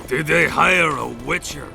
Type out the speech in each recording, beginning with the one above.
Did they hire a witcher?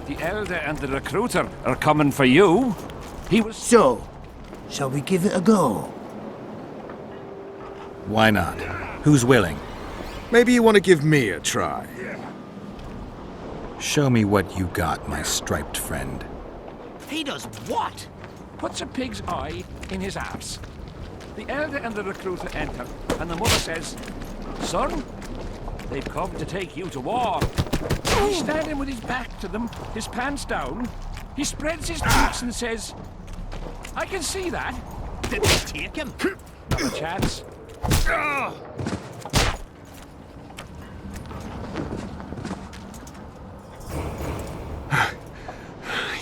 The Elder and the Recruiter are coming for you. He was... So, shall we give it a go? Why not? Who's willing? Maybe you want to give me a try. Show me what you got, my striped friend. He does what? puts a pig's eye in his arse. The Elder and the Recruiter enter, and the mother says, "Son, they've come to take you to war." He's standing with his back to them, his pants down. He spreads his cheeks and says, "I can see that." Did they take him? Not a chance.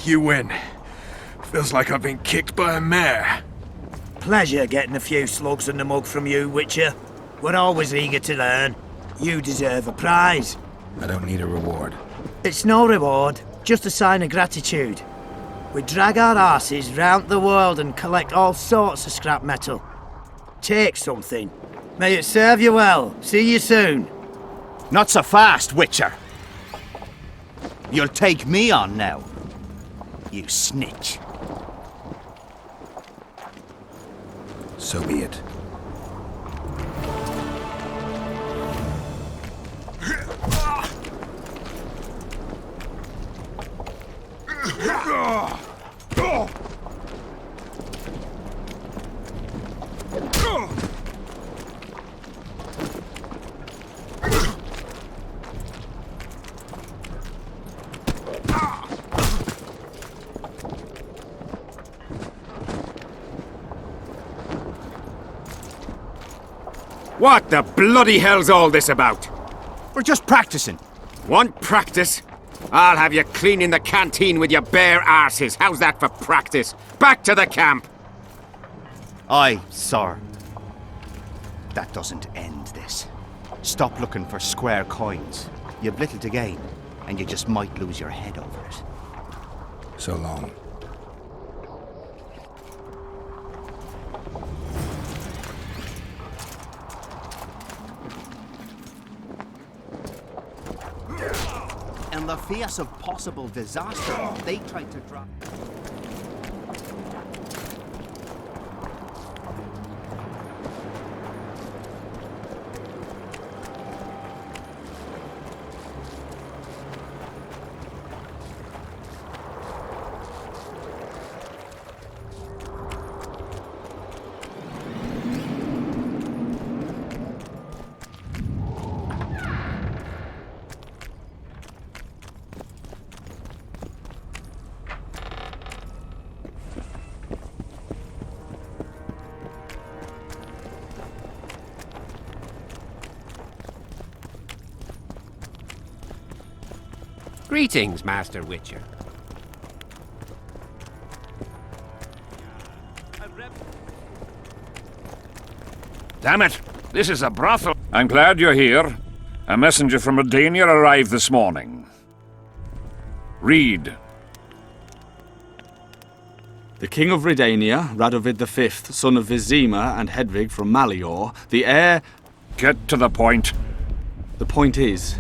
You win. Feels like I've been kicked by a mare. Pleasure getting a few slugs in the mug from you, Witcher. We're always eager to learn. You deserve a prize. I don't need a reward. It's no reward, just a sign of gratitude. We drag our asses round the world and collect all sorts of scrap metal. Take something. May it serve you well. See you soon. Not so fast, Witcher. You'll take me on now. You snitch. So be it. What the bloody hell's all this about? We're just practicing. Want practice? I'll have you cleaning the canteen with your bare arses. How's that for practice? Back to the camp! Aye, sir. That doesn't end this. Stop looking for square coins. You've little to gain, and you just might lose your head over it. So long. In the face of possible disaster, they tried to drop... Greetings, Master Witcher. Damn it! This is a brothel. I'm glad you're here. A messenger from Redania arrived this morning. Read. The King of Redania, Radovid V, son of Vizima and Hedvig from Malior, the heir... Get to the point. The point is,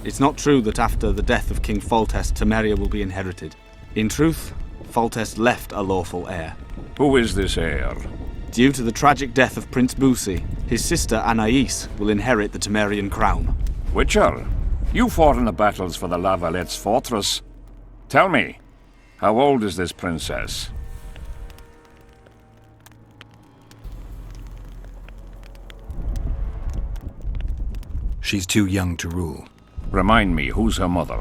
it's not true that after the death of King Foltest, Temeria will be inherited. In truth, Foltest left a lawful heir. Who is this heir? Due to the tragic death of Prince Busi, his sister Anais will inherit the Temerian crown. Witcher, you fought in the battles for the La Valette's fortress. Tell me, how old is this princess? She's too young to rule. Remind me, who's her mother?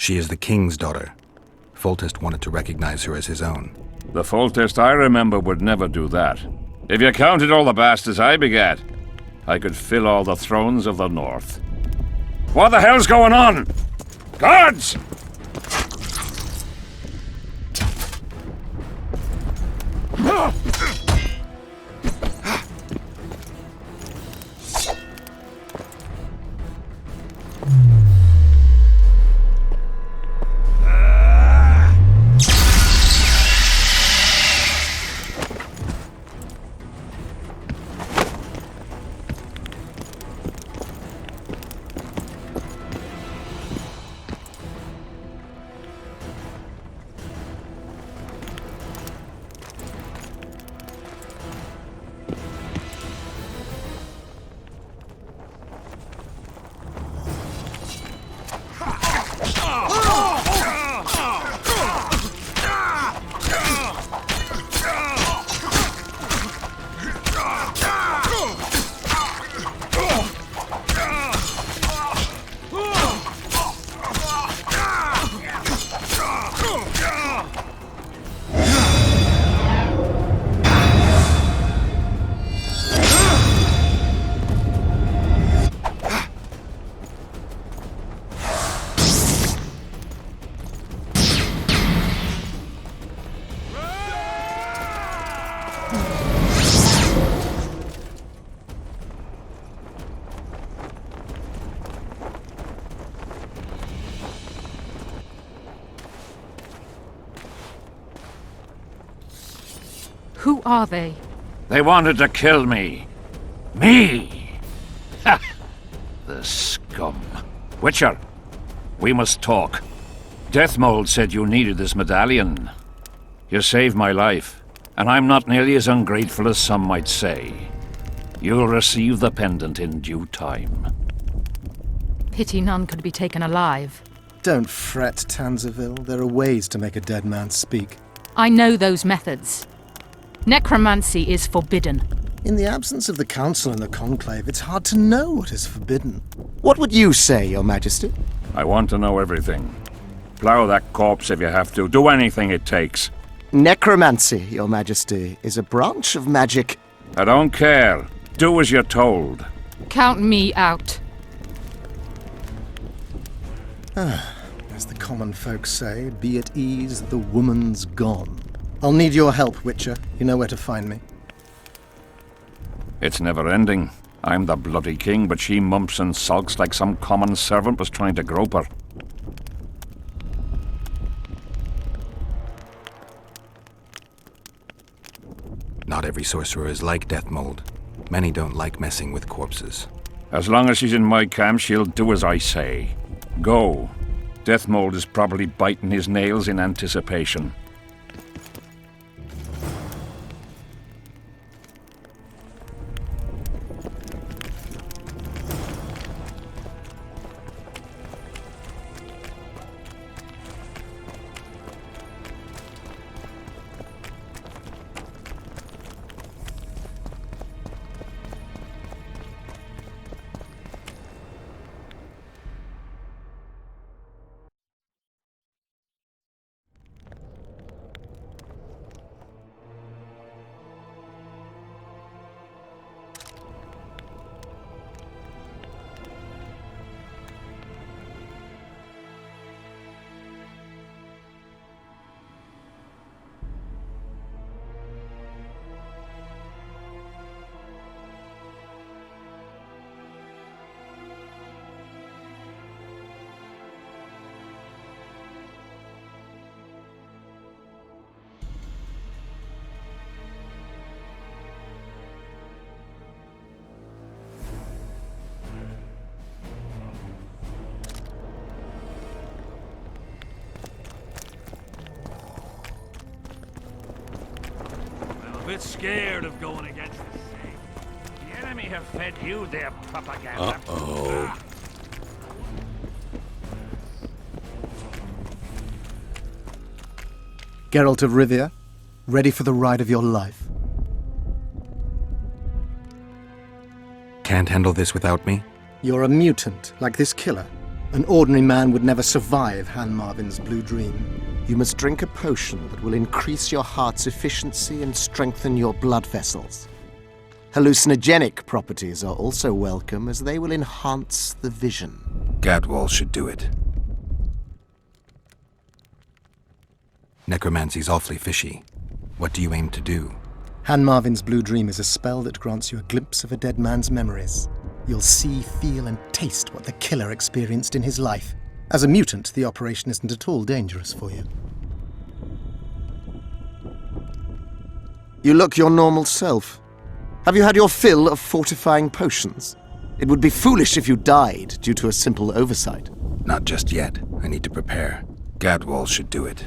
She is the king's daughter. Foltest wanted to recognize her as his own. The Foltest I remember would never do that. If you counted all the bastards I begat, I could fill all the thrones of the north. What the hell's going on? Guards! Who are they? They wanted to kill me. Me! Ha! The scum. Witcher, we must talk. Deathmold said you needed this medallion. You saved my life, and I'm not nearly as ungrateful as some might say. You'll receive the pendant in due time. Pity none could be taken alive. Don't fret, Tanzaville. There are ways to make a dead man speak. I know those methods. Necromancy is forbidden. In the absence of the Council and the Conclave, it's hard to know what is forbidden. What would you say, Your Majesty? I want to know everything. Plow that corpse if you have to. Do anything it takes. Necromancy, Your Majesty, is a branch of magic. I don't care. Do as you're told. Count me out. As the common folk say, be at ease, the woman's gone. I'll need your help, Witcher. You know where to find me. It's never ending. I'm the bloody king, but she mumps and sulks like some common servant was trying to grope her. Not every sorcerer is like Deathmold. Many don't like messing with corpses. As long as she's in my camp, she'll do as I say. Go. Deathmold is probably biting his nails in anticipation. A bit scared of going against the same. The enemy have fed you their propaganda. Uh-oh. Geralt of Rivia, ready for the ride of your life. Can't handle this without me? You're a mutant, like this killer. An ordinary man would never survive Han Marvin's blue dream. You must drink a potion that will increase your heart's efficiency and strengthen your blood vessels. Hallucinogenic properties are also welcome, as they will enhance the vision. Gadwall should do it. Necromancy's awfully fishy. What do you aim to do? Han Marvin's blue dream is a spell that grants you a glimpse of a dead man's memories. You'll see, feel, and taste what the killer experienced in his life. As a mutant, the operation isn't at all dangerous for you. You look your normal self. Have you had your fill of fortifying potions? It would be foolish if you died due to a simple oversight. Not just yet. I need to prepare. Gadwall should do it.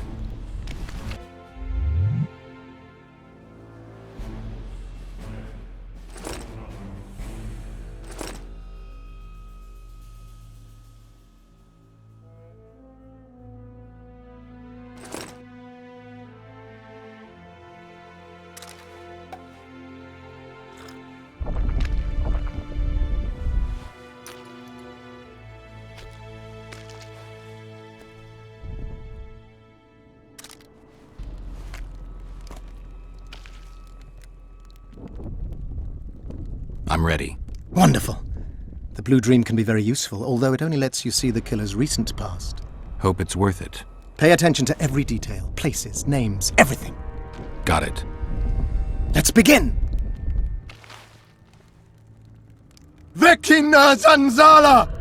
I'm ready. Wonderful. The blue dream can be very useful, although it only lets you see the killer's recent past. Hope it's worth it. Pay attention to every detail, places, names, everything. Got it. Let's begin! Vecina Zanzala!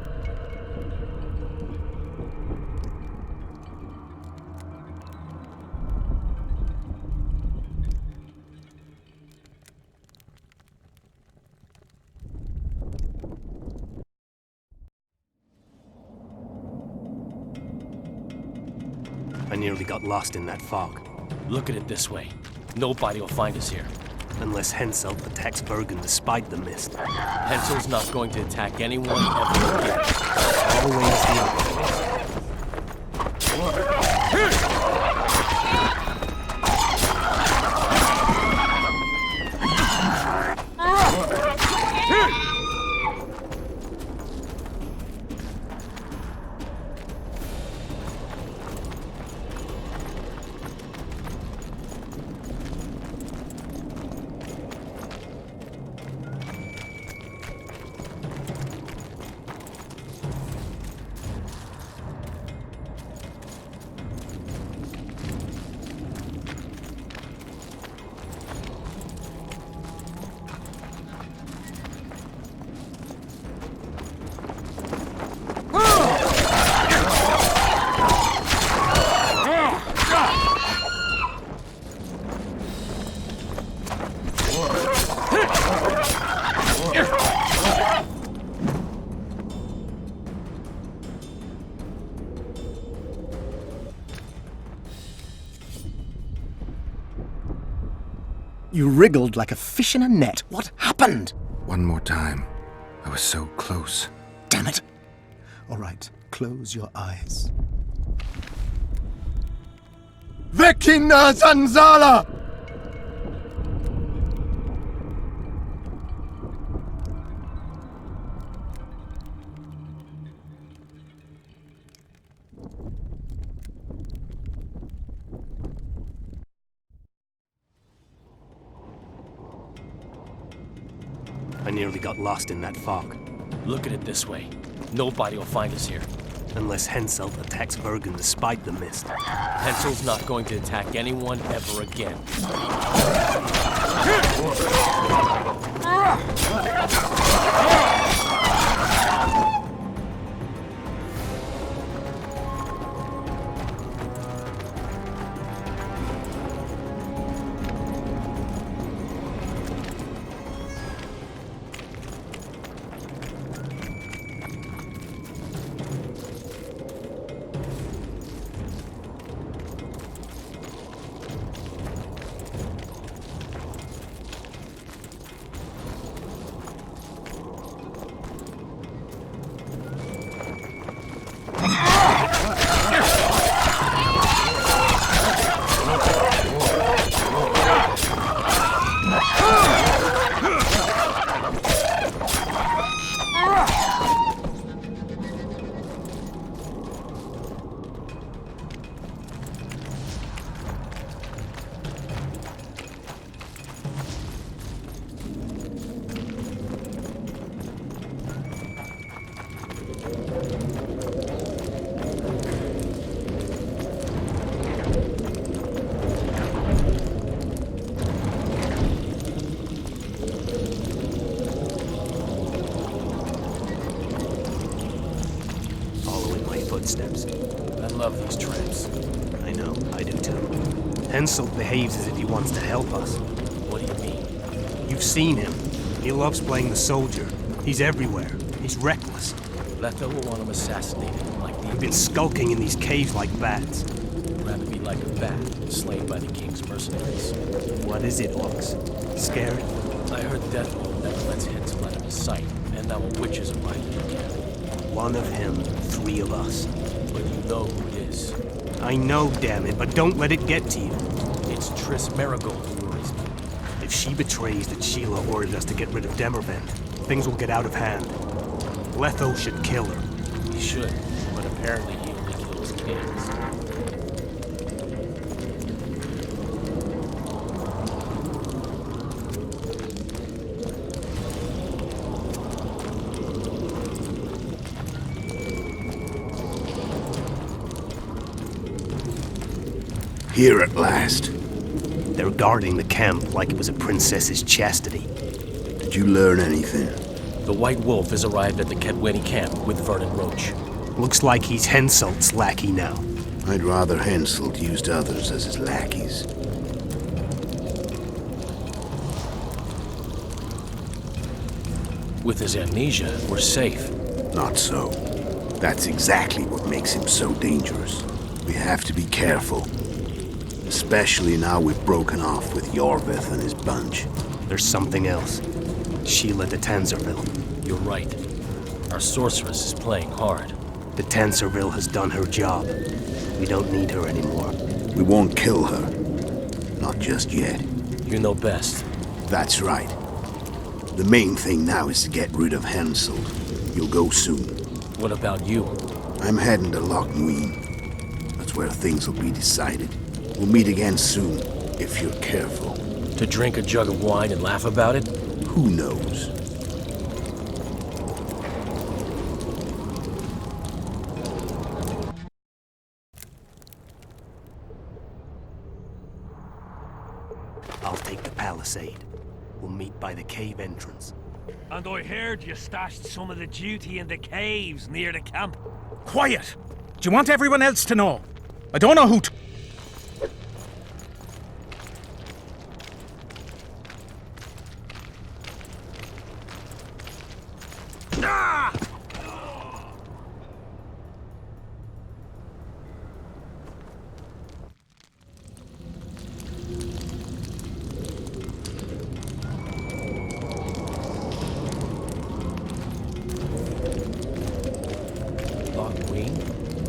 I nearly got lost in that fog. Look at it this way. Nobody will find us here. Unless Henselt attacks Bergen despite the mist. Hensel's not going to attack anyone ever again. Always the opposite. You wriggled like a fish in a net. What happened? One more time. I was so close. Damn it. All right, close your eyes. Vecina Zanzala! I nearly got lost in that fog. Look at it this way. Nobody will find us here. Unless Henselt attacks Bergen despite the mist. Hensel's not going to attack anyone ever again. love these tramps. I know, I do too. Henselt behaves as if he wants to help us. What do you mean? You've seen him. He loves playing the soldier. He's everywhere. He's reckless. Letho will want him assassinated, like the... We've been skulking in these caves like bats. I'd rather be like a bat, slain by the king's mercenaries. What is it, Orcs? Scared? I heard Deathmold never lets Hensel out of his sight, and now a witch is arriving again. One of him, 3 of us. But you know who it is. I know, damn it, but don't let it get to you. It's Triss Merigold who worries me. If she betrays that Sheila ordered us to get rid of Demervend, things will get out of hand. Letho should kill her. He should, but apparently he only kills kings. Here at last. They're guarding the camp like it was a princess's chastity. Did you learn anything? The White Wolf has arrived at the Kedweni camp with Vernon Roach. Looks like he's Henselt's lackey now. I'd rather Henselt used others as his lackeys. With his amnesia, we're safe. Not so. That's exactly what makes him so dangerous. We have to be careful. Especially now we've broken off with Yorvith and his bunch. There's something else. Sheila de Tanserville. You're right. Our sorceress is playing hard. De Tanserville has done her job. We don't need her anymore. We won't kill her. Not just yet. You know best. That's right. The main thing now is to get rid of Henselt. You'll go soon. What about you? I'm heading to Loch Muin. That's where things will be decided. We'll meet again soon, if you're careful. To drink a jug of wine and laugh about it? Who knows? I'll take the palisade. We'll meet by the cave entrance. And I heard you stashed some of the duty in the caves near the camp. Quiet! Do you want everyone else to know? I don't know who to...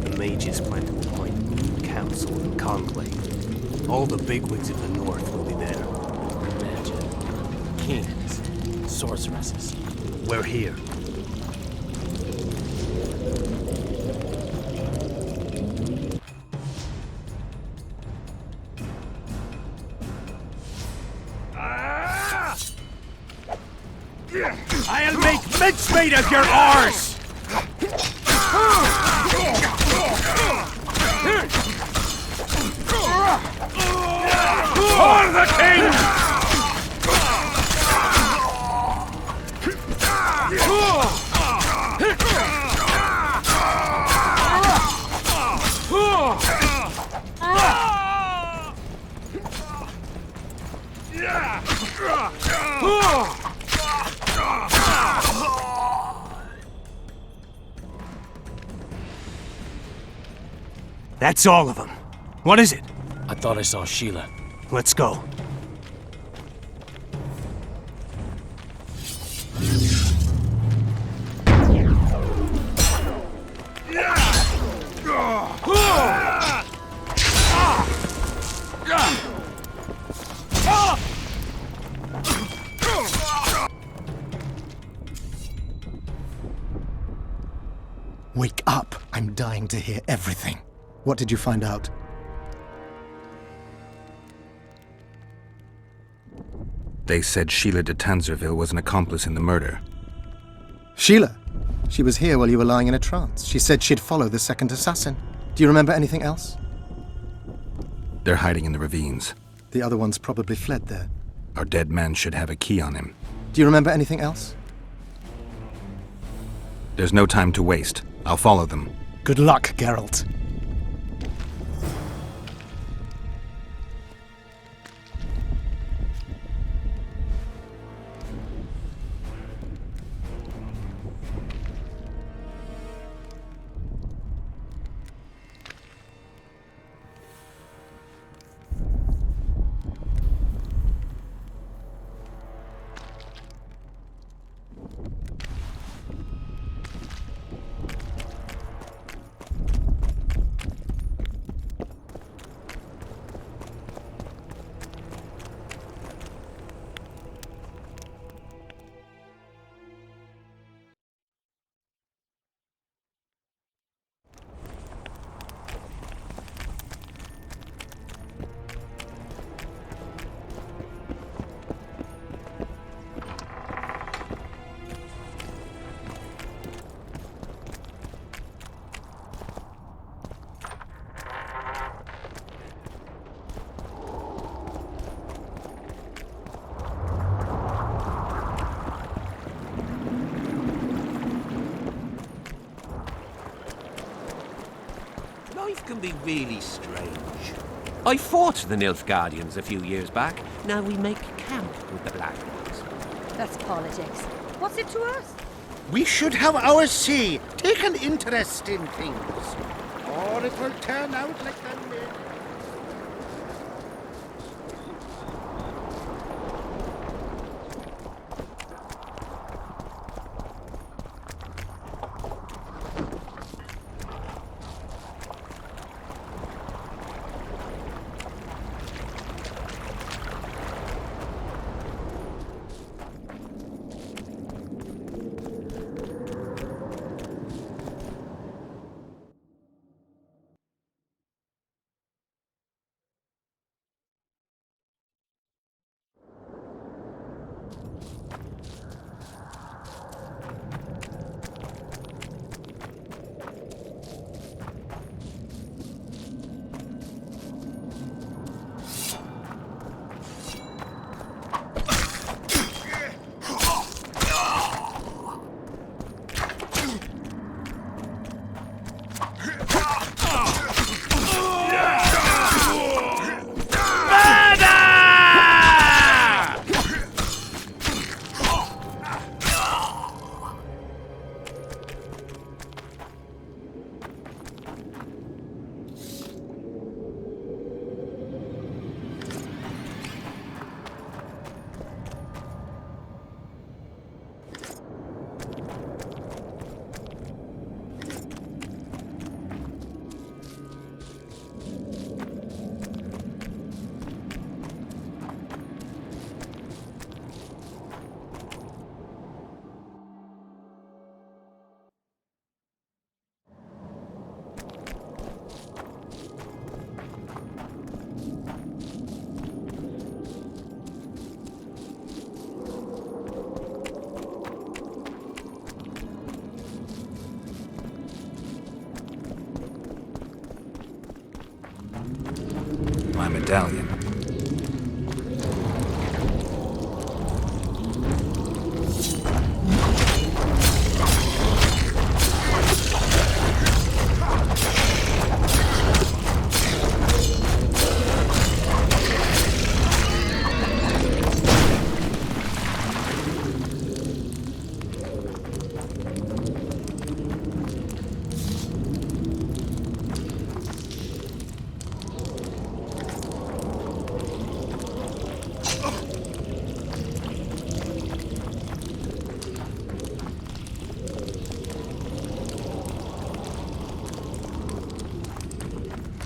The mages plan to appoint a new council and conclave. All the bigwigs of the north will be there. Imagine. Kings. Sorceresses. We're here. I'll make mincemeat of your arse! For the king! That's all of them. What is it? I thought I saw Sheila. Let's go. Wake up! I'm dying to hear everything. What did you find out? They said Sheila de Tanserville was an accomplice in the murder. Sheila? She was here while you were lying in a trance. She said she'd follow the second assassin. Do you remember anything else? They're hiding in the ravines. The other ones probably fled there. Our dead man should have a key on him. Do you remember anything else? There's no time to waste. I'll follow them. Good luck, Geralt. can be really strange. I fought the Nilfgaardians a few years back. Now we make camp with the Black Ones. That's politics. What's it to us? We should have our say, take an interest in things. Or it will turn out like the My medallion.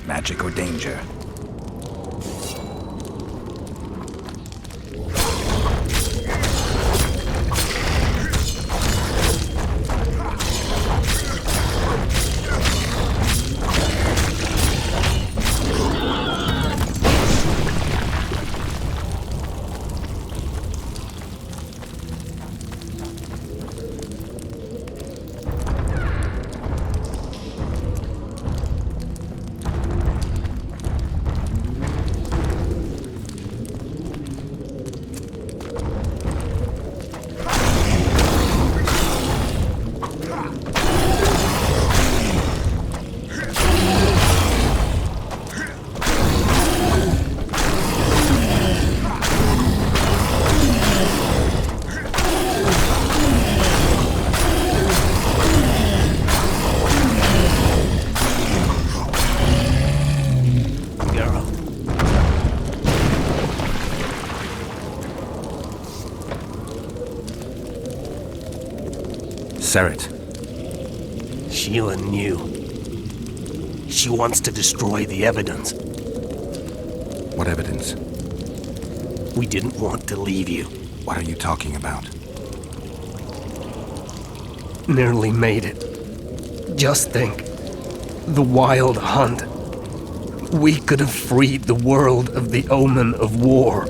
Magic or danger? Serret. Sheila knew. She wants to destroy the evidence. What evidence? We didn't want to leave you. What are you talking about? Nearly made it. Just think. The Wild Hunt. We could have freed the world of the omen of war.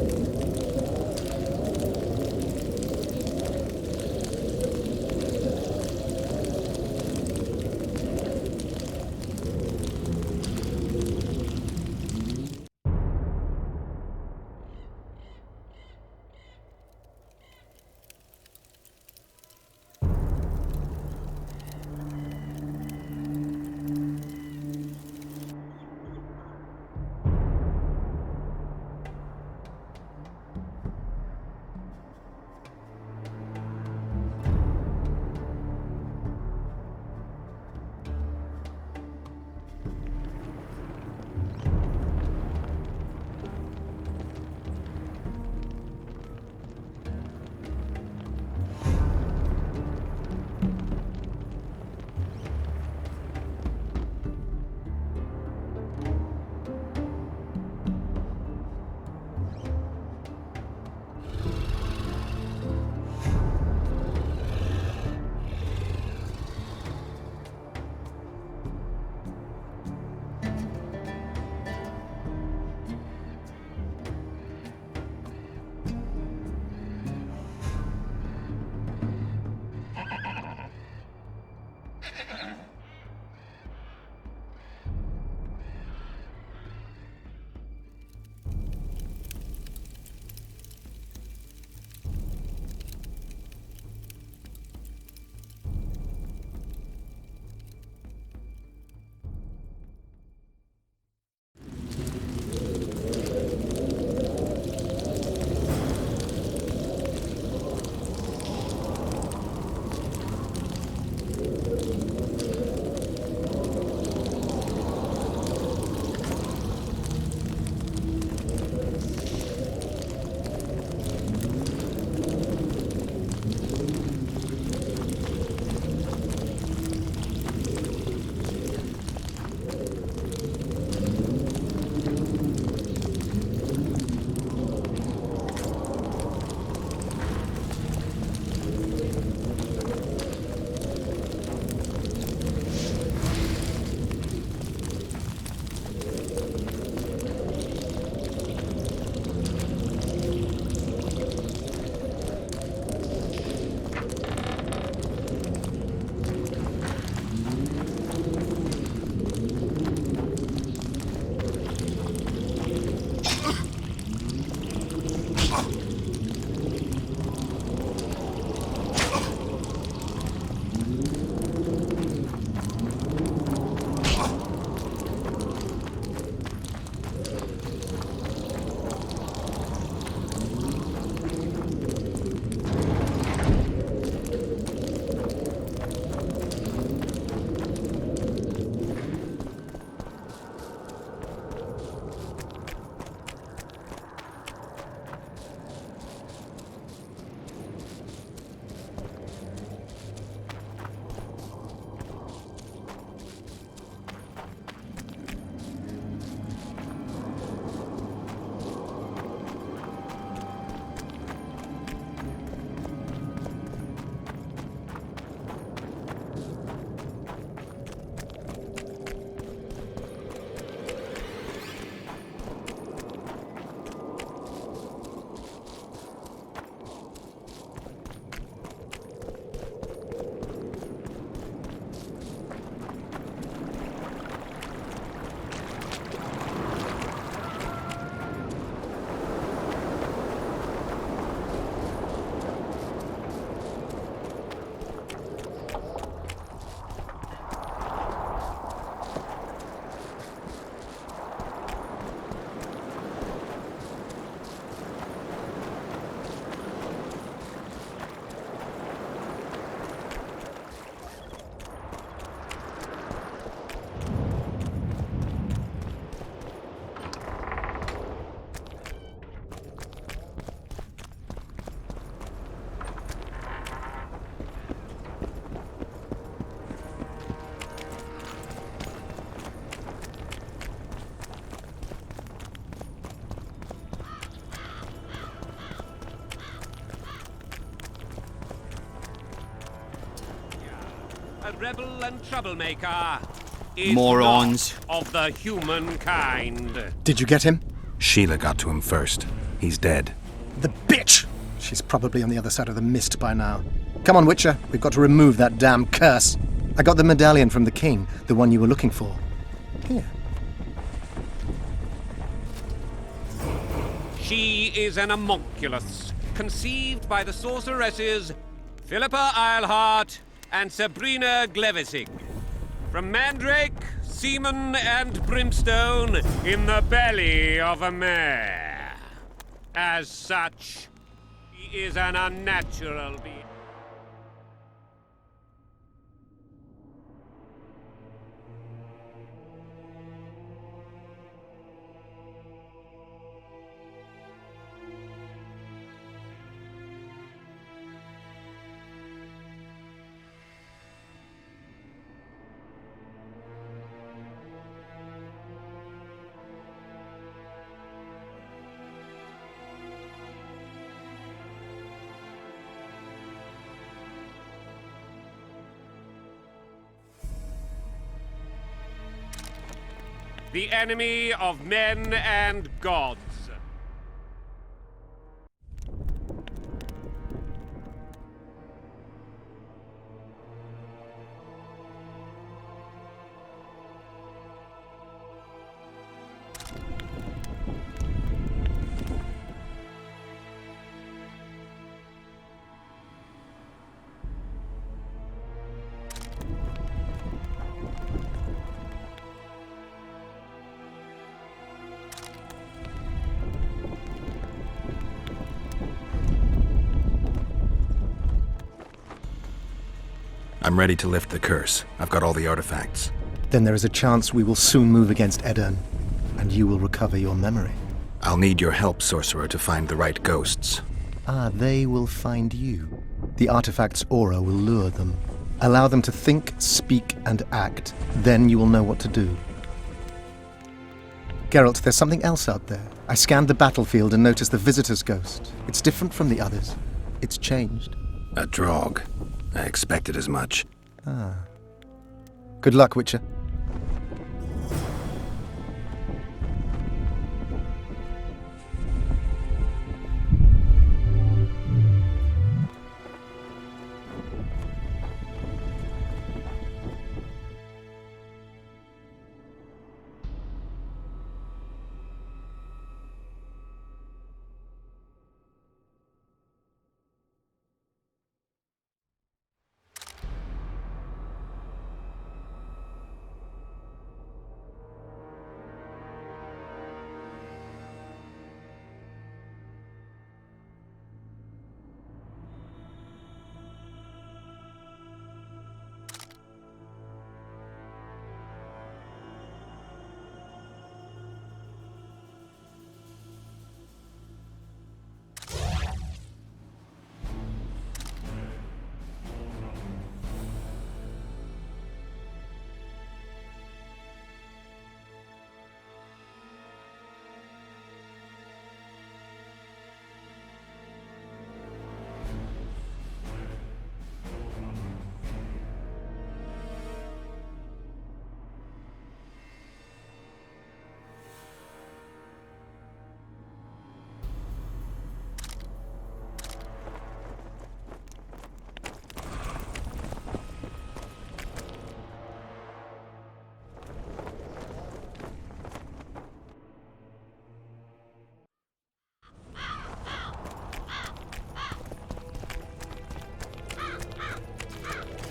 a rebel and troublemaker, is Morons. not of the humankind. Did you get him? Sheila got to him first. He's dead. The bitch! She's probably on the other side of the mist by now. Come on, Witcher. We've got to remove that damn curse. I got the medallion from the king, the one you were looking for. Here. She is an homunculus, conceived by the sorceresses Philippa Eilhart and Sabrina Glevisig. From mandrake, semen, and brimstone in the belly of a mare. As such, she is an unnatural being. The enemy of men and gods. I'm ready to lift the curse. I've got all the artifacts. Then there is a chance we will soon move against Edirn, and you will recover your memory. I'll need your help, sorcerer, to find the right ghosts. Ah, they will find you. The artifact's aura will lure them. Allow them to think, speak, and act. Then you will know what to do. Geralt, there's something else out there. I scanned the battlefield and noticed the visitor's ghost. It's different from the others. It's changed. A Draug. I expected as much. Ah. Good luck, Witcher.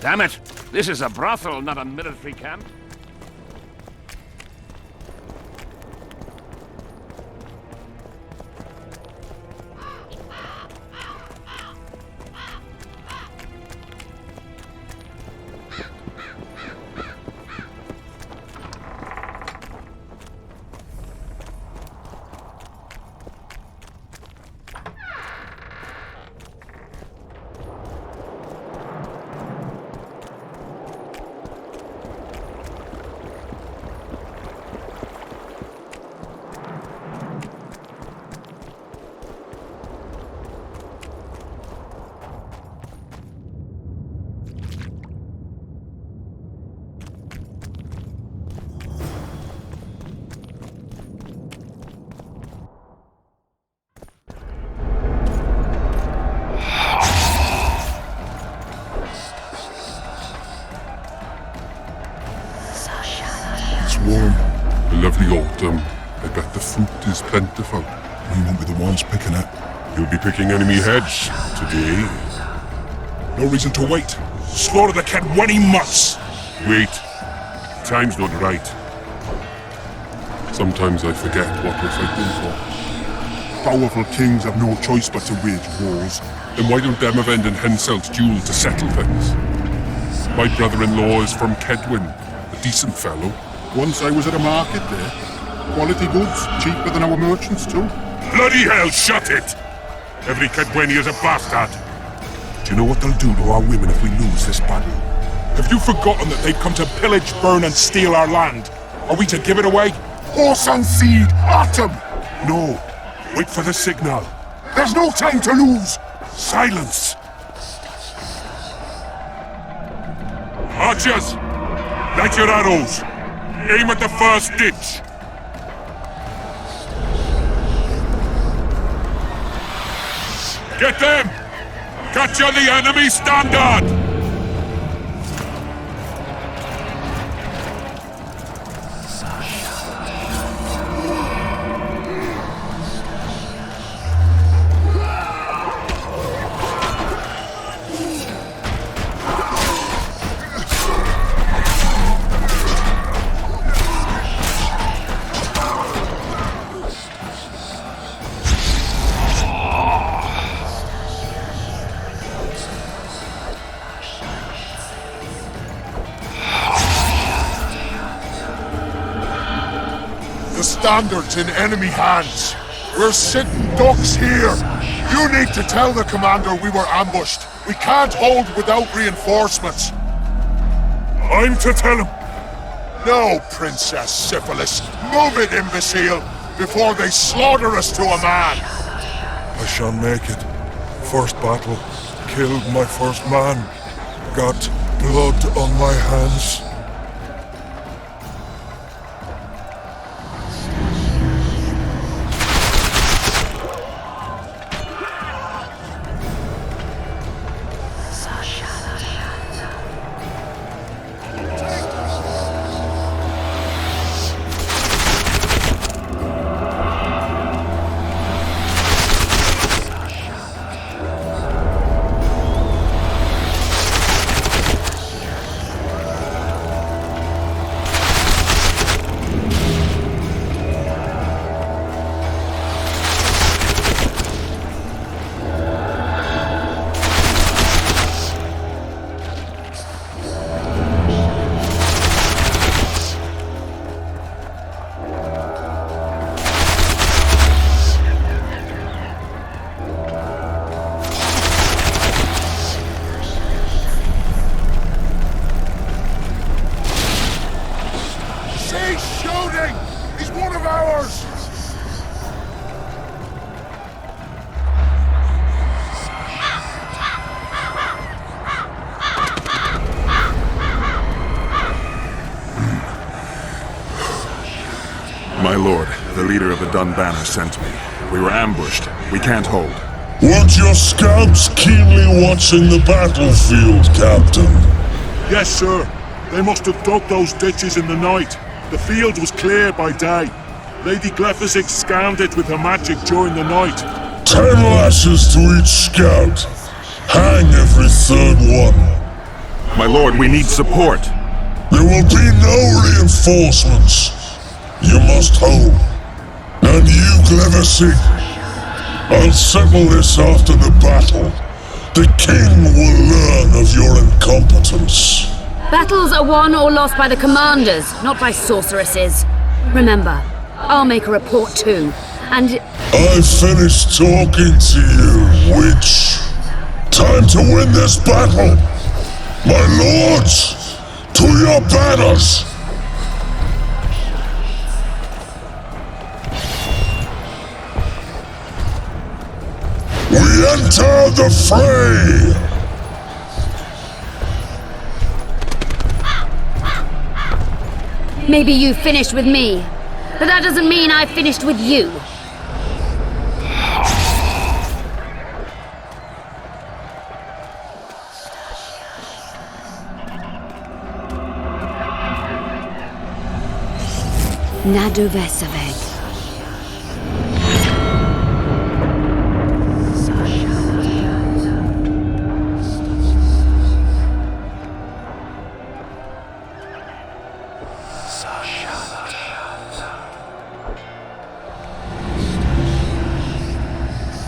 Damn it! This is a brothel, not a military camp. Loot is plentiful. We won't be the ones picking it. You'll be picking enemy heads today. No reason to wait. Slaughter the kid when he must. Wait. Time's not right. Sometimes I forget what we're fighting for. Powerful kings have no choice but to wage wars. Then why don't Demavend and Henselt's duel to settle things? My brother-in-law is from Kedwin, a decent fellow. Once I was at a market there. Quality goods, cheaper than our merchants too. Bloody hell, shut it! Every Kedweni is a bastard. Do you know what they'll do to our women if we lose this battle? Have you forgotten that they've come to pillage, burn and steal our land? Are we to give it away? Horse and seed, autumn! No, wait for the signal. There's no time to lose! Silence! Archers! Light your arrows! Aim at the first ditch! Get them! Capture the enemy standard! Standards in enemy hands. We're sitting ducks here. You need to tell the commander we were ambushed. We can't hold without reinforcements. I'm to tell him. No, Princess Syphilis. Move it, imbecile, before they slaughter us to a man. I shall make it. First battle. Killed my first man. Got blood on my hands. My lord, the leader of the Dunbanner sent me. We were ambushed. We can't hold. Weren't your scouts keenly watching the battlefield, Captain? Yes, sir. They must have dug those ditches in the night. The field was clear by day. Lady Glephisic scanned it with her magic during the night. 10 lashes to each scout. Hang every third one. My lord, we need support. There will be no reinforcements. You must hold. And you, Glephisic, I'll settle this after the battle. The king will learn of your incompetence. Battles are won or lost by the commanders, not by sorceresses. Remember, I'll make a report too, and... I've finished talking to you, witch. Time to win this battle. My lords, to your banners. We enter the fray! Maybe you finished with me, but that doesn't mean I finished with you. Nadovesaved.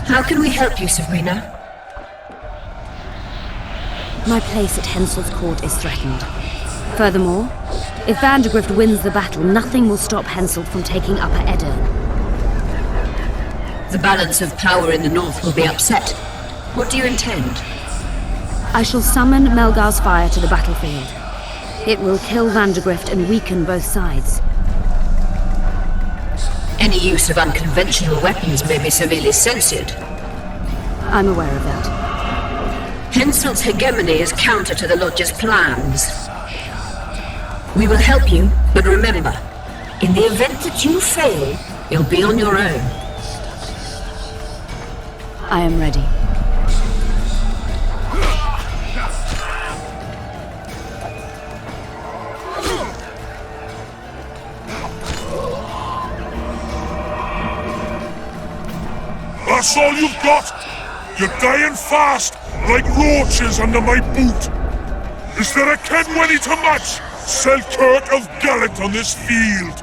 How can we help you, Sabrina? My place at Hensel's court is threatened. Furthermore, if Vandergrift wins the battle, nothing will stop Hensel from taking Upper Edirne. The balance of power in the north will be upset. What do you intend? I shall summon Melgar's fire to the battlefield. It will kill Vandergrift and weaken both sides. Any use of unconventional weapons may be severely censored. I'm aware of that. Hensel's hegemony is counter to the Lodge's plans. We will help you, but remember, in the event that you fail, you'll be on your own. I am ready. That's all you've got? You're dying fast, like roaches under my boot. Is there a Kenwelly to match Selkirk of Gallant on this field?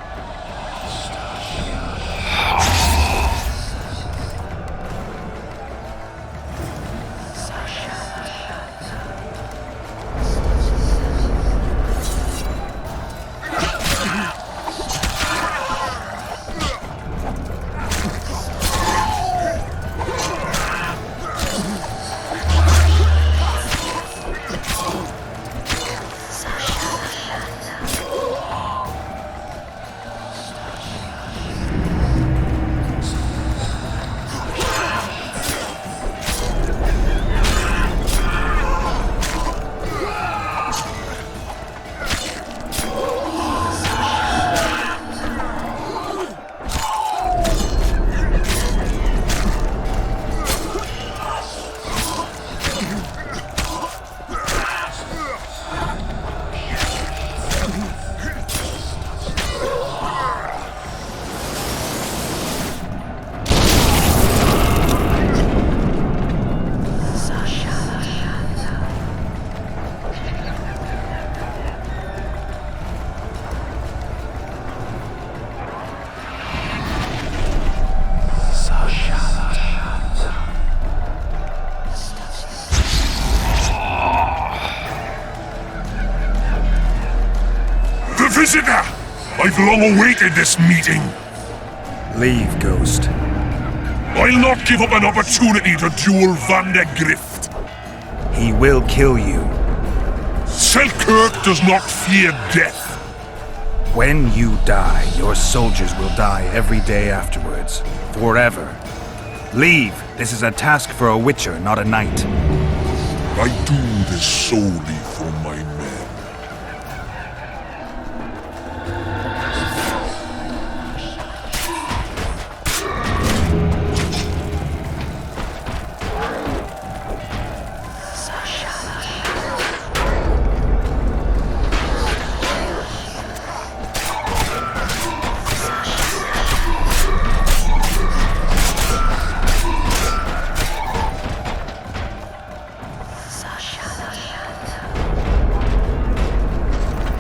Visitor! I've long awaited this meeting. Leave, Ghost. I'll not give up an opportunity to duel Vandergrift. He will kill you. Selkirk does not fear death. When you die, your soldiers will die every day afterwards. Forever. Leave. This is a task for a witcher, not a knight. I do this solely for my men.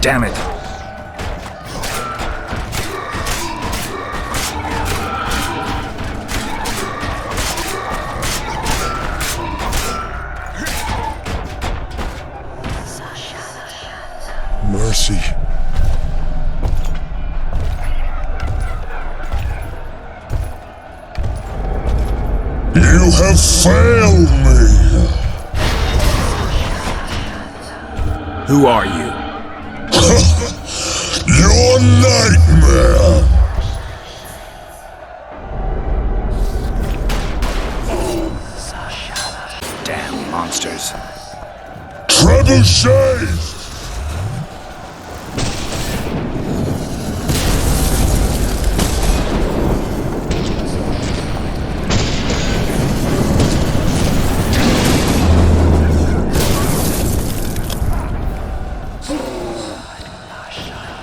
Damn it! Mercy. You have failed me. Who are you? Your nightmare! Damn monsters. Trebuchet!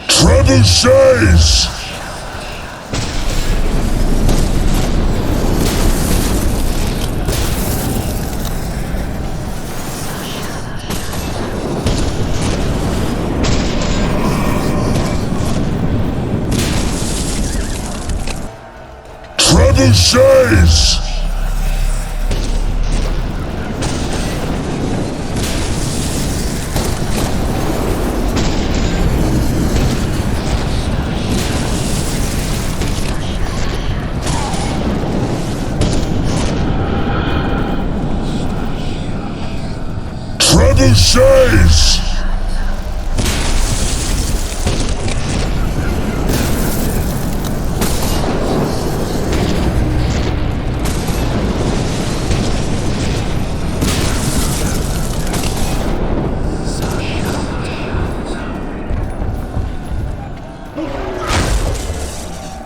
Trebuchets! Trebuchets! Trebuchets!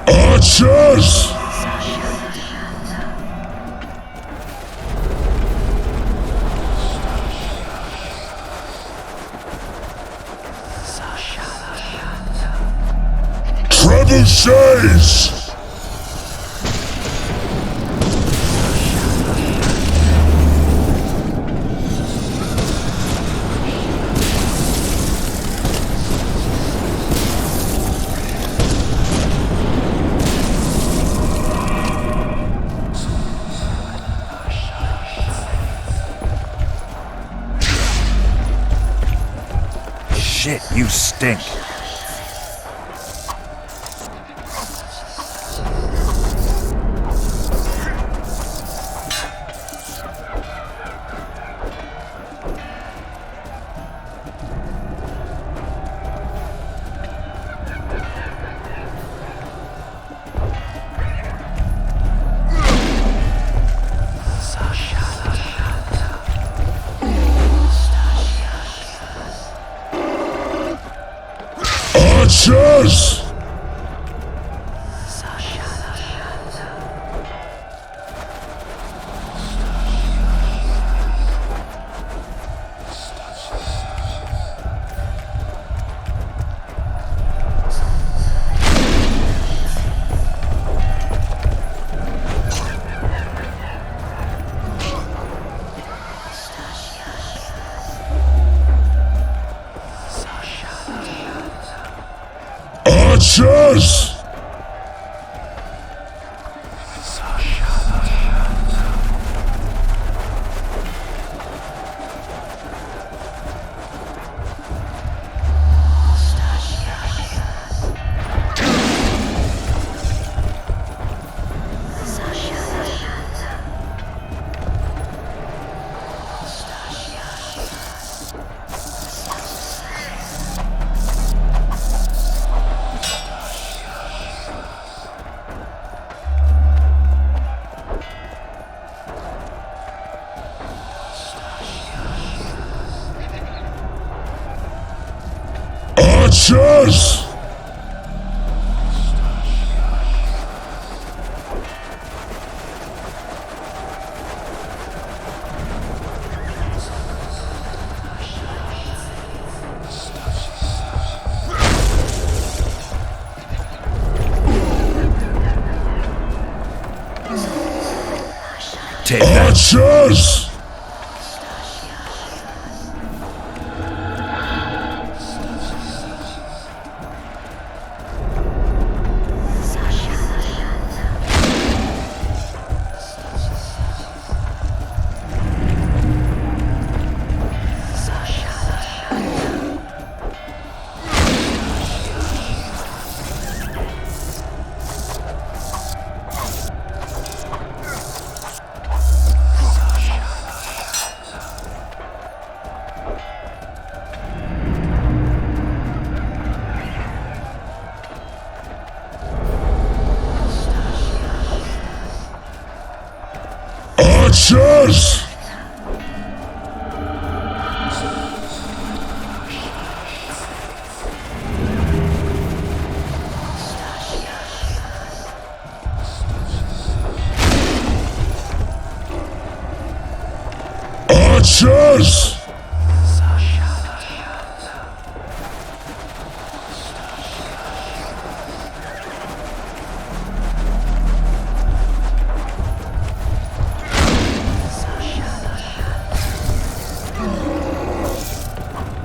Archers! Trebuchets! Shit, you stink. Archers! Archers! Archers! Take that. Archers! Archers! Archers!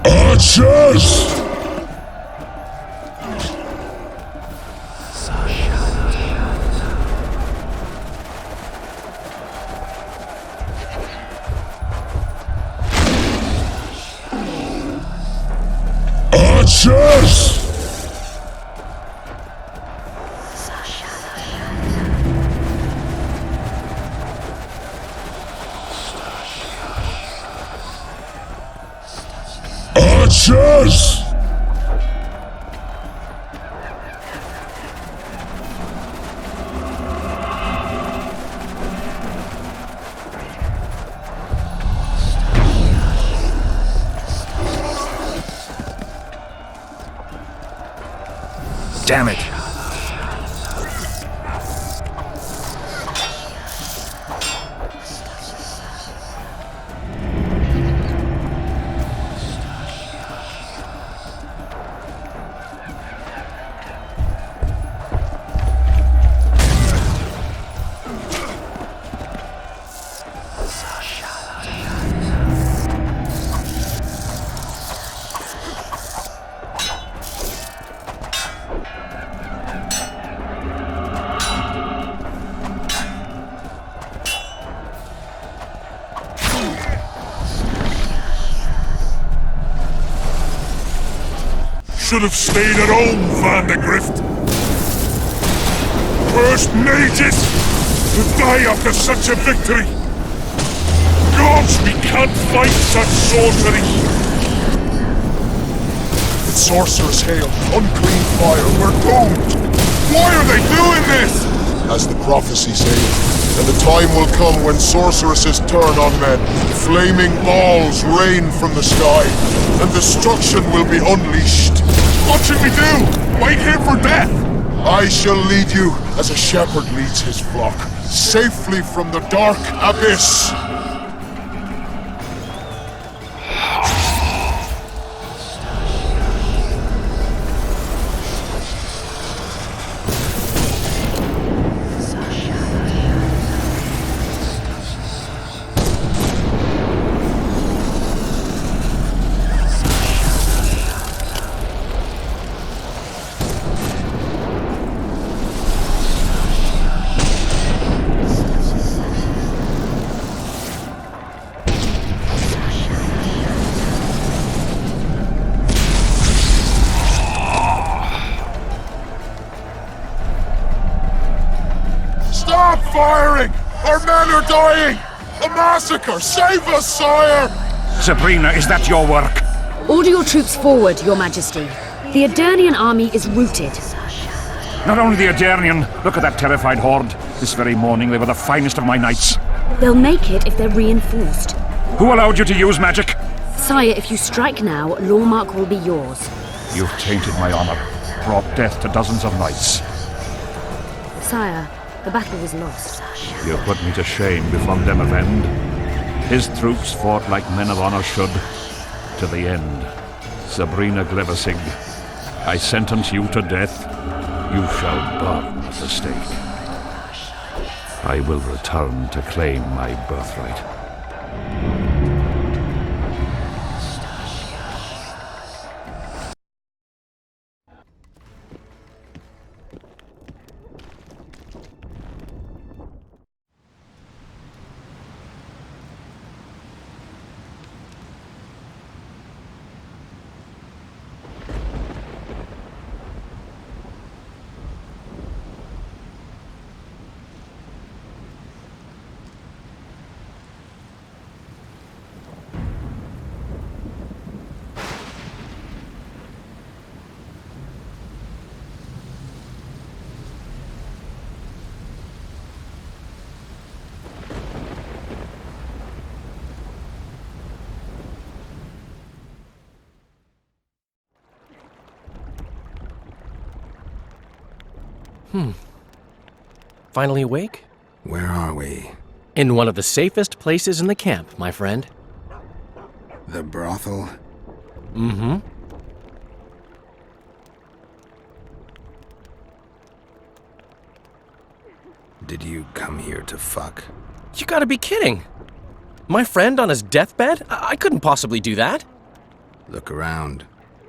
Archers! Archers! Yes! Damn it. Should have stayed at home, Vandegrift. Cursed mages to die after such a victory. Gods, we can't fight such sorcery. It's sorcerer's hail, unclean fire, we're doomed. Why are they doing this? As the prophecy says, and the time will come when sorceresses turn on men. Flaming balls rain from the sky, and destruction will be unleashed. What should we do? Wait here for death? I shall lead you as a shepherd leads his flock, safely from the dark abyss. Stop firing! Our men are dying! A massacre! Save us, sire! Sabrina, is that your work? Order your troops forward, Your Majesty. The Aedirnian army is routed. Not only the Aedirnian, look at that terrified horde. This very morning they were the finest of my knights. They'll make it if they're reinforced. Who allowed you to use magic? Sire, if you strike now, Lawmark will be yours. You've tainted my honor, brought death to dozens of knights. Sire, the battle was lost. You put me to shame before Demavend. His troops fought like men of honor should, to the end. Sabrina Glevissig, I sentence you to death. You shall burn at the stake. I will return to claim my birthright. Finally awake? Where are we? In one of the safest places in the camp, my friend. The brothel? Mm-hmm. Did you come here to fuck? You gotta be kidding! My friend on his deathbed? I couldn't possibly do that. Look around.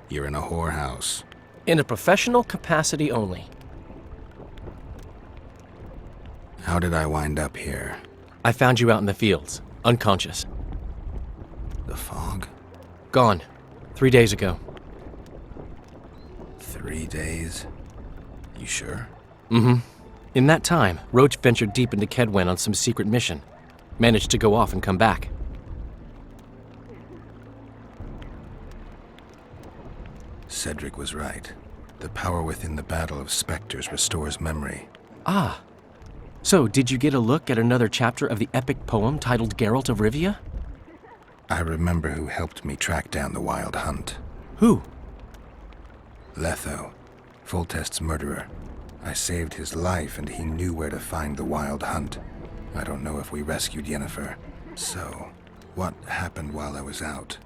You're in a whorehouse. In a professional capacity only. How did I wind up here? I found you out in the fields, unconscious. The fog? Gone. 3 days ago. 3 days? You sure? Mm-hmm. In that time, Roach ventured deep into Kedwen on some secret mission. Managed to go off and come back. Cedric was right. The power within the Battle of Spectres restores memory. Ah. So, did you get a look at another chapter of the epic poem titled Geralt of Rivia? I remember who helped me track down the Wild Hunt. Who? Letho, Foltest's murderer. I saved his life and he knew where to find the Wild Hunt. I don't know if we rescued Yennefer. So, what happened while I was out?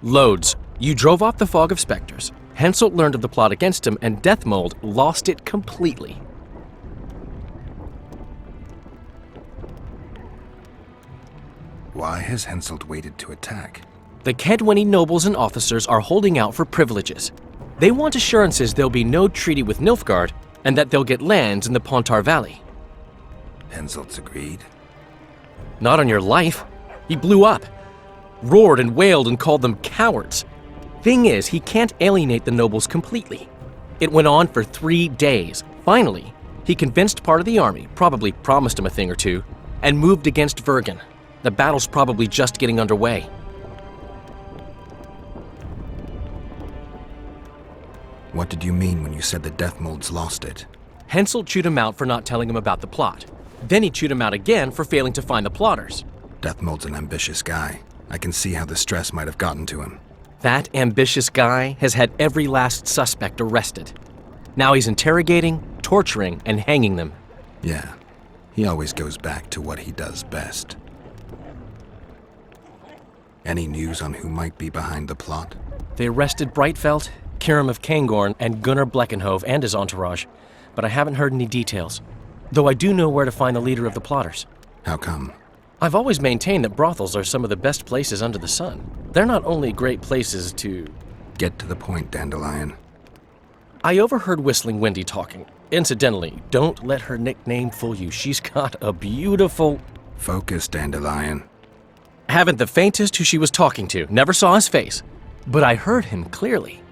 Loads. You drove off the Fog of Spectres. Henselt learned of the plot against him, and Deathmold lost it completely. Why has Henselt waited to attack? The Kaedweni nobles and officers are holding out for privileges. They want assurances there'll be no treaty with Nilfgaard, and that they'll get lands in the Pontar Valley. Henselt's agreed? Not on your life. He blew up. Roared and wailed and called them cowards. Thing is, he can't alienate the nobles completely. It went on for 3 days. Finally, he convinced part of the army, probably promised him a thing or two, and moved against Vergen. The battle's probably just getting underway. What did you mean when you said the Deathmold's lost it? Henselt chewed him out for not telling him about the plot. Then he chewed him out again for failing to find the plotters. Deathmold's an ambitious guy. I can see how the stress might have gotten to him. That ambitious guy has had every last suspect arrested. Now he's interrogating, torturing, and hanging them. Yeah, he always goes back to what he does best. Any news on who might be behind the plot? They arrested Brightfelt, Kirim of Caingorn, and Gunnar Bleckenhove and his entourage, but I haven't heard any details. Though I do know where to find the leader of the plotters. How come? I've always maintained that brothels are some of the best places under the sun. They're not only great places to... Get to the point, Dandelion. I overheard Whistling Wendy talking. Incidentally, don't let her nickname fool you. She's got a beautiful... Focus, Dandelion. Haven't the faintest who she was talking to. Never saw his face. But I heard him clearly.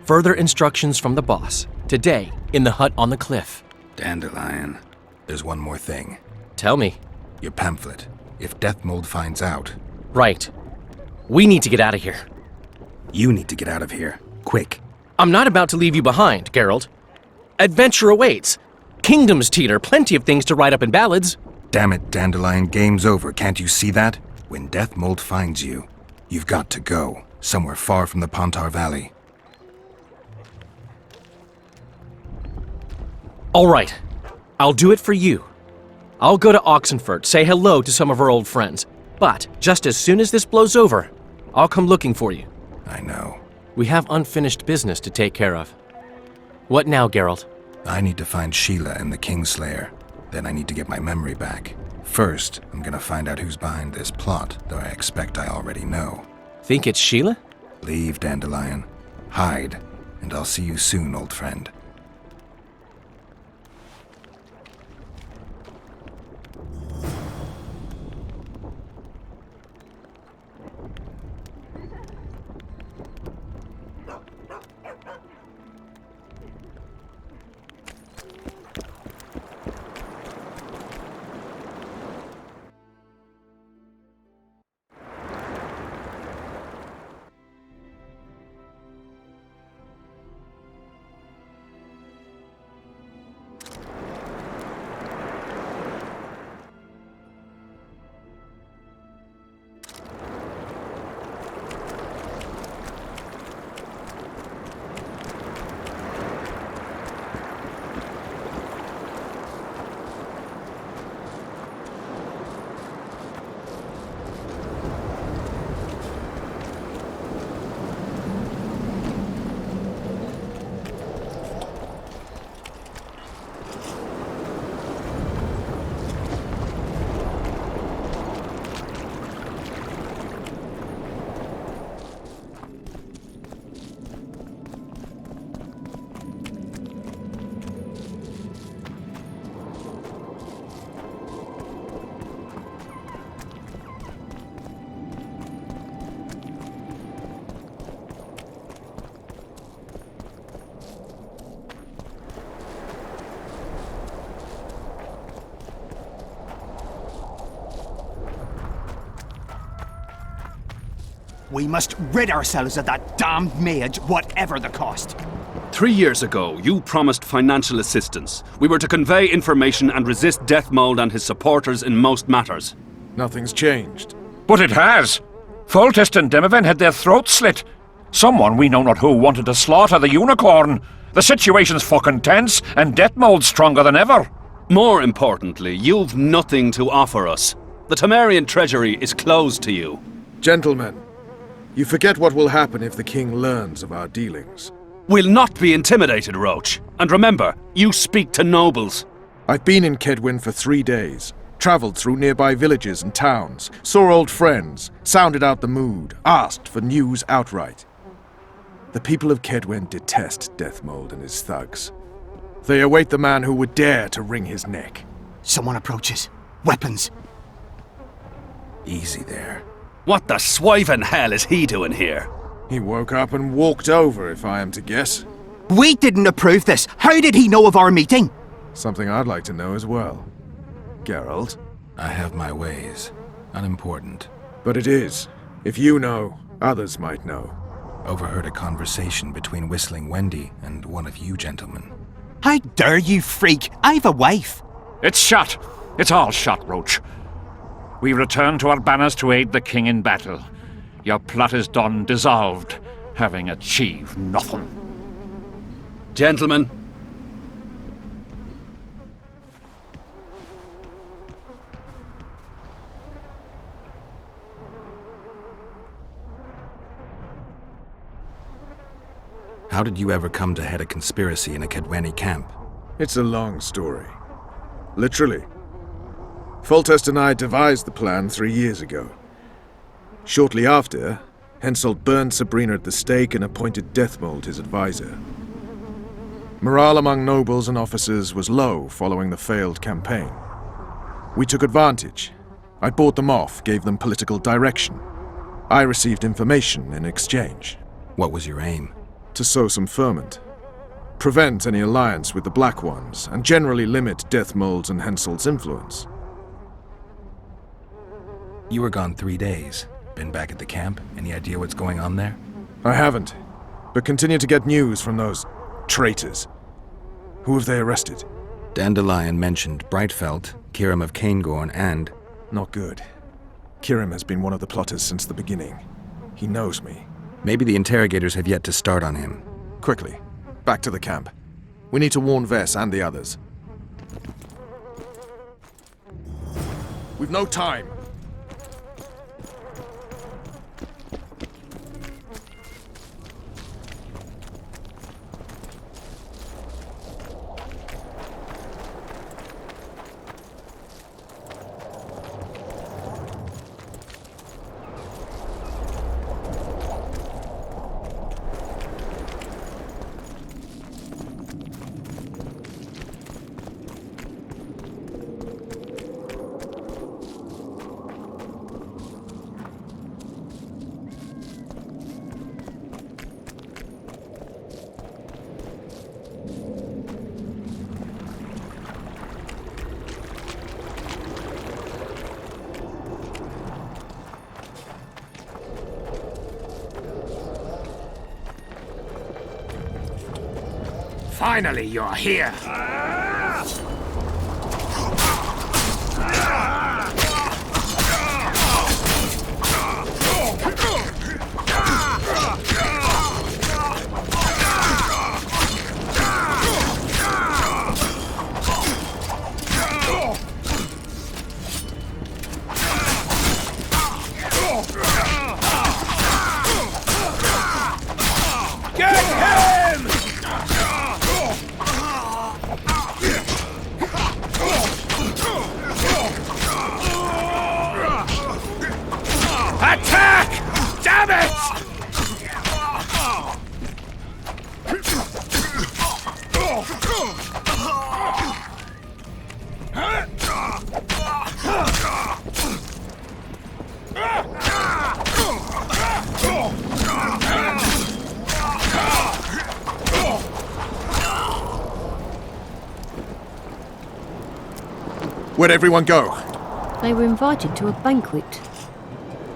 Further instructions from the boss. Today, in the hut on the cliff. Dandelion. There's one more thing. Tell me. Your pamphlet. If Deathmold finds out... Right. We need to get out of here. You need to get out of here. Quick. I'm not about to leave you behind, Geralt. Adventure awaits. Kingdoms teeter, plenty of things to write up in ballads. Damn it, Dandelion, game's over. Can't you see that? When Deathmold finds you, you've got to go. Somewhere far from the Pontar Valley. All right. I'll do it for you. I'll go to Oxenfurt, say hello to some of our old friends. But just as soon as this blows over, I'll come looking for you. I know. We have unfinished business to take care of. What now, Geralt? I need to find Sheila and the Kingslayer. Then I need to get my memory back. First, I'm gonna find out who's behind this plot, though I expect I already know. Think it's Sheila? Leave, Dandelion. Hide, and I'll see you soon, old friend. We must rid ourselves of that damned mage, whatever the cost. 3 years ago, you promised financial assistance. We were to convey information and resist Deathmold and his supporters in most matters. Nothing's changed. But it has. Foltest and Demoven had their throats slit. Someone, we know not who, wanted to slaughter the unicorn. The situation's fucking tense, and Deathmold's stronger than ever. More importantly, you've nothing to offer us. The Temerian treasury is closed to you. Gentlemen, you forget what will happen if the king learns of our dealings. We'll not be intimidated, Roach. And remember, you speak to nobles. I've been in Kedwin for 3 days, travelled through nearby villages and towns, saw old friends, sounded out the mood, asked for news outright. The people of Kedwin detest Deathmold and his thugs. They await the man who would dare to wring his neck. Someone approaches. Weapons. Easy there. What the swiven hell is he doing here? He woke up and walked over, if I am to guess. We didn't approve this. How did he know of our meeting? Something I'd like to know as well. Geralt? I have my ways. Unimportant. But it is. If you know, others might know. Overheard a conversation between Whistling Wendy and one of you gentlemen. How dare you, freak? I've a wife. It's shot. It's all shot, Roach. We return to our banners to aid the king in battle. Your plot is done, dissolved, having achieved nothing. Gentlemen. How did you ever come to head a conspiracy in a Kedweni camp? It's a long story. Literally. Foltest and I devised the plan 3 years ago. Shortly after, Henselt burned Sabrina at the stake and appointed Deathmold his advisor. Morale among nobles and officers was low following the failed campaign. We took advantage. I bought them off, gave them political direction. I received information in exchange. What was your aim? To sow some ferment. Prevent any alliance with the Black Ones, and generally limit Deathmold's and Henselt's influence. You were gone 3 days. Been back at the camp? Any idea what's going on there? I haven't, but continue to get news from those traitors. Who have they arrested? Dandelion mentioned Brightfelt, Kirim of Caingorn, and... Not good. Kirim has been one of the plotters since the beginning. He knows me. Maybe the interrogators have yet to start on him. Quickly, back to the camp. We need to warn Vess and the others. We've no time. Finally, you're here. Attack! Damn it! Where'd everyone go? They were invited to a banquet.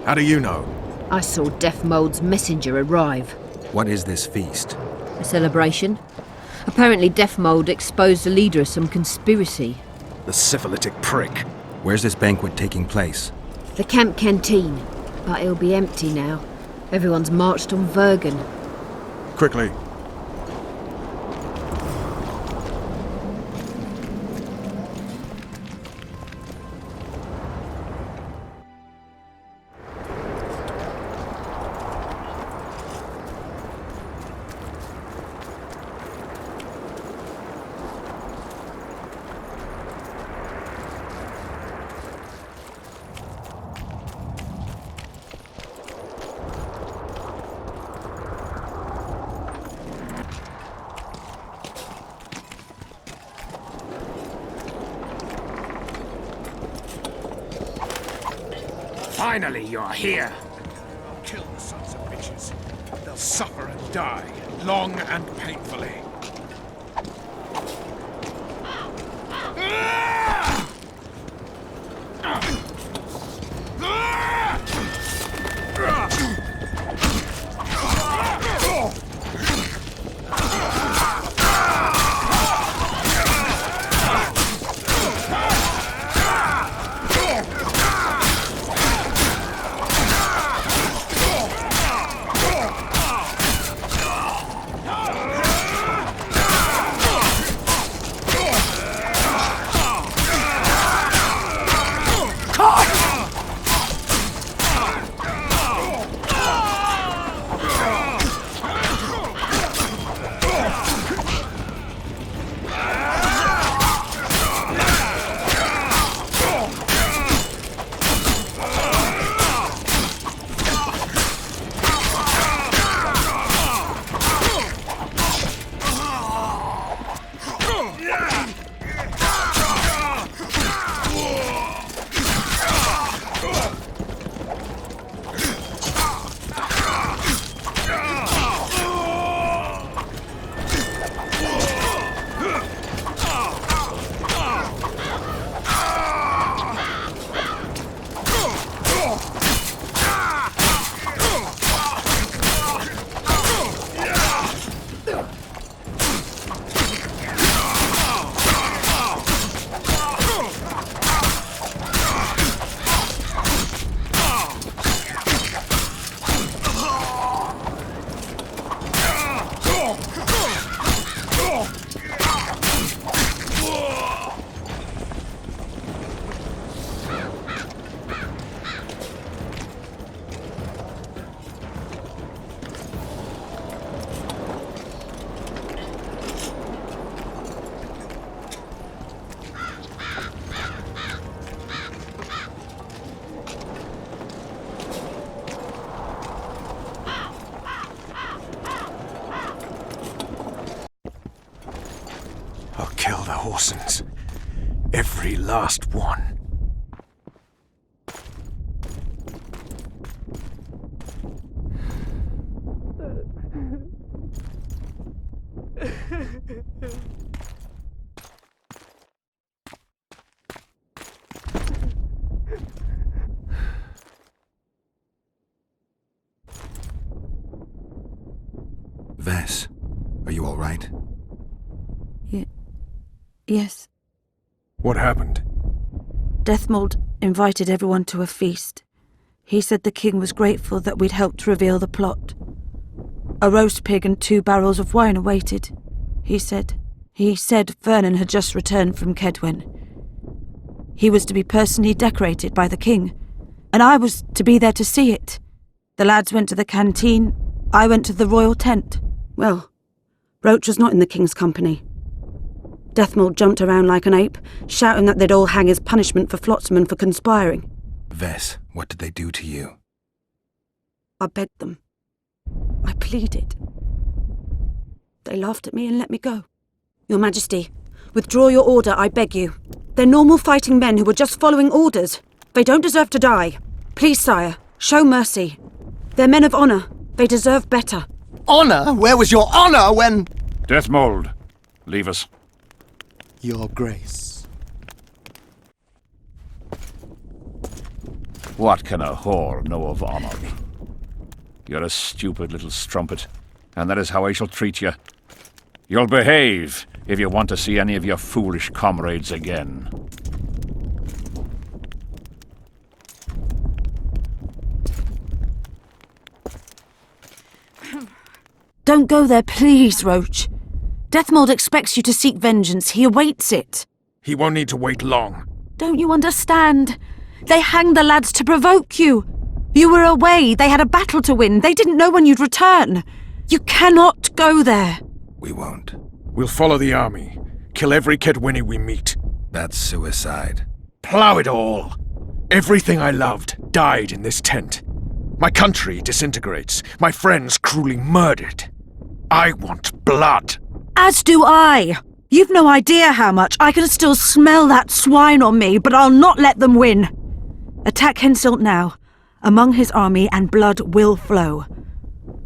How do you know? I saw Deathmold's messenger arrive. What is this feast? A celebration? Apparently Deathmold exposed the leader of some conspiracy. The syphilitic prick. Where's this banquet taking place? The camp canteen. But it'll be empty now. Everyone's marched on Vergen. Quickly. Finally, you're here. I'll kill the sons of bitches. They'll suffer and die, long and painfully. Kill the Horsens. Every last one. Vess, are you all right? Yes. What happened? Deathmold invited everyone to a feast. He said the king was grateful that we'd helped reveal the plot. A roast pig and 2 barrels of wine awaited, he said. He said Vernon had just returned from Kedwen. He was to be personally decorated by the king, and I was to be there to see it. The lads went to the canteen, I went to the royal tent. Well, Roach was not in the king's company. Deathmold jumped around like an ape, shouting that they'd all hang as punishment for Flotsam for conspiring. Vess, what did they do to you? I begged them. I pleaded. They laughed at me and let me go. Your Majesty, withdraw your order, I beg you. They're normal fighting men who were just following orders. They don't deserve to die. Please, sire, show mercy. They're men of honor. They deserve better. Honor? Where was your honor when... Deathmold, leave us. Your Grace. What can a whore know of honor? You're a stupid little strumpet, and that is how I shall treat you. You'll behave if you want to see any of your foolish comrades again. Don't go there, please, Roach. Deathmold expects you to seek vengeance. He awaits it. He won't need to wait long. Don't you understand? They hanged the lads to provoke you. You were away. They had a battle to win. They didn't know when you'd return. You cannot go there. We won't. We'll follow the army. Kill every Kedwini we meet. That's suicide. Plough it all. Everything I loved died in this tent. My country disintegrates. My friends cruelly murdered. I want blood. As do I. You've no idea how much. I can still smell that swine on me, but I'll not let them win. Attack Henselt now, among his army, and blood will flow.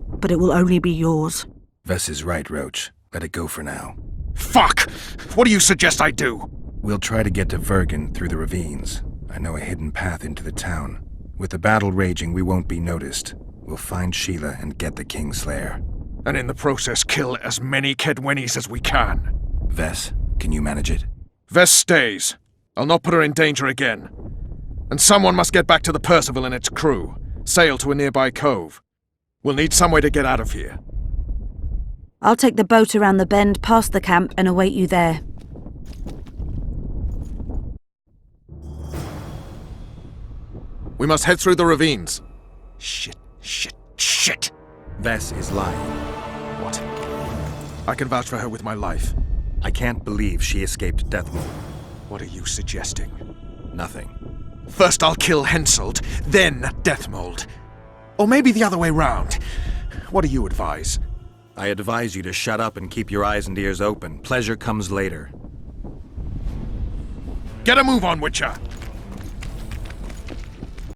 But it will only be yours. Vess is right, Roach. Let it go for now. Fuck! What do you suggest I do? We'll try to get to Vergen through the ravines. I know a hidden path into the town. With the battle raging, we won't be noticed. We'll find Sheila and get the Kingslayer. And in the process kill as many Kedwenis as we can. Vess, can you manage it? Vess stays. I'll not put her in danger again. And someone must get back to the Percival and its crew. Sail to a nearby cove. We'll need some way to get out of here. I'll take the boat around the bend past the camp and await you there. We must head through the ravines. Shit. Vess is lying. What? I can vouch for her with my life. I can't believe she escaped Deathmold. What are you suggesting? Nothing. First I'll kill Henselt, then Deathmold. Or maybe the other way round. What do you advise? I advise you to shut up and keep your eyes and ears open. Pleasure comes later. Get a move on, Witcher!